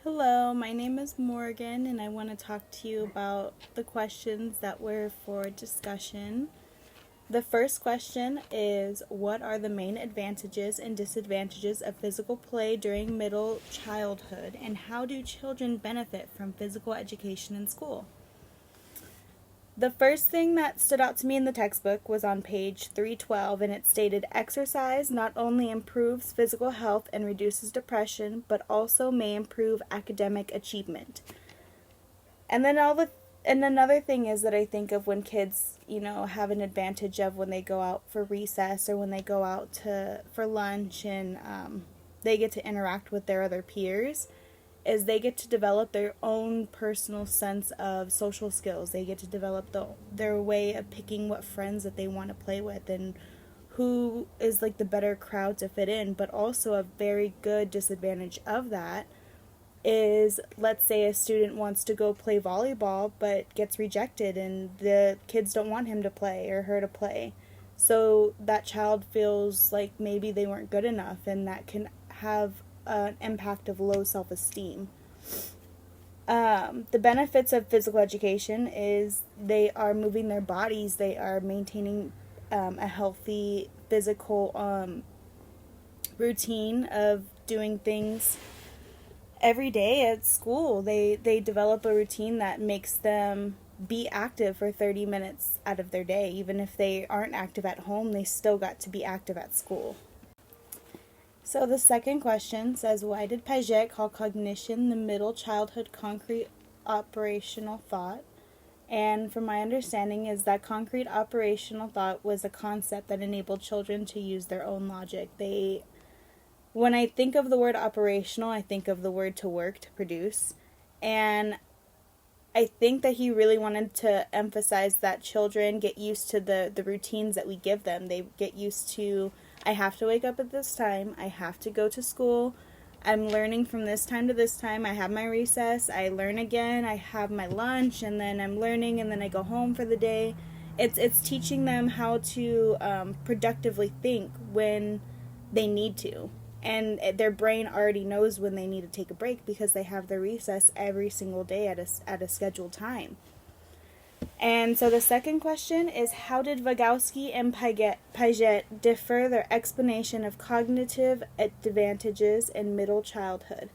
Hello, my name is Morgan, and I want to talk to you about the questions that were for discussion. The first question is, what are the main advantages and disadvantages of physical play during middle childhood, and how do children benefit from physical education in school? The first thing that stood out to me in the textbook was on page 312, and it stated, exercise not only improves physical health and reduces depression, but also may improve academic achievement. And then another thing is that I think of when kids, have an advantage of when they go out for recess or when they go out for lunch and they get to interact with their other peers, is they get to develop their own personal sense of social skills. They get to develop their way of picking what friends that they want to play with and who is like the better crowd to fit in. But also a very good disadvantage of that is, let's say a student wants to go play volleyball but gets rejected and the kids don't want him to play or her to play. So that child feels like maybe they weren't good enough, and that can have an impact of low self-esteem. The benefits of physical education is they are moving their bodies, they are maintaining a healthy physical routine of doing things every day at school. They develop a routine that makes them be active for 30 minutes out of their day. Even if they aren't active at home, they still got to be active at school. So the second question says, why did Piaget call cognition the middle childhood concrete operational thought? And from my understanding is that concrete operational thought was a concept that enabled children to use their own logic. When I think of the word operational, I think of the word to work, to produce. And I think that he really wanted to emphasize that children get used to the routines that we give them. They get used to, I have to wake up at this time, I have to go to school, I'm learning from this time to this time, I have my recess, I learn again, I have my lunch, and then I'm learning, and then I go home for the day. It's teaching them how to productively think when they need to. And their brain already knows when they need to take a break because they have their recess every single day at a scheduled time. And so the second question is, how did Vygotsky and Piaget differ their explanation of cognitive advantages in middle childhood?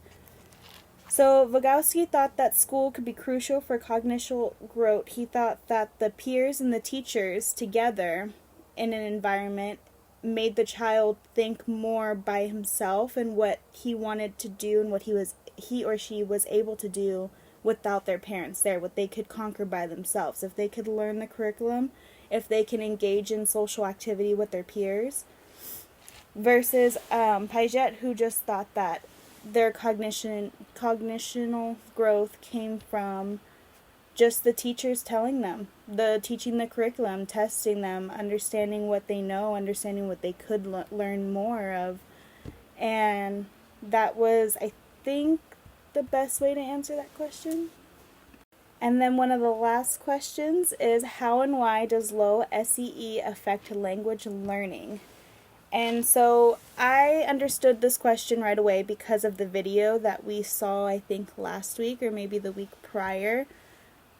So Vygotsky thought that school could be crucial for cognitive growth. He thought that the peers and the teachers together in an environment made the child think more by himself and what he wanted to do and what he or she was able to do without their parents there, what they could conquer by themselves. If they could learn the curriculum, if they can engage in social activity with their peers, versus Piaget, who just thought that their cognitional growth came from just the teachers telling them, teaching the curriculum, testing them, understanding what they know, understanding what they could learn more of. And that was, I think, the best way to answer that question. And then one of the last questions is, how and why does low SEE affect language learning? And so I understood this question right away because of the video that we saw, I think, last week or maybe the week prior.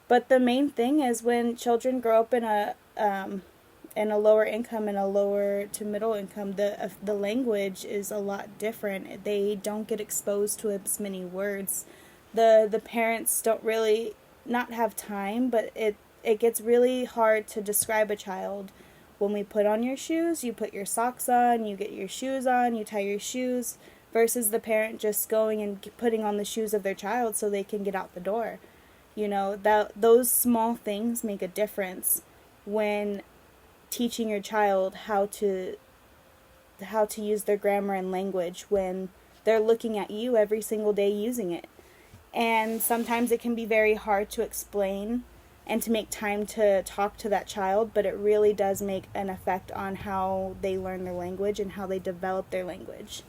But the main thing is, when children grow up in a lower income and a lower to middle income, the language is a lot different. They don't get exposed to as many words. The parents don't really not have time, but it gets really hard to describe a child. When we put on your shoes, you put your socks on, you get your shoes on, you tie your shoes, versus the parent just going and putting on the shoes of their child so they can get out the door. Those small things make a difference when teaching your child how to use their grammar and language when they're looking at you every single day using it. And sometimes it can be very hard to explain and to make time to talk to that child, but it really does make an effect on how they learn their language and how they develop their language.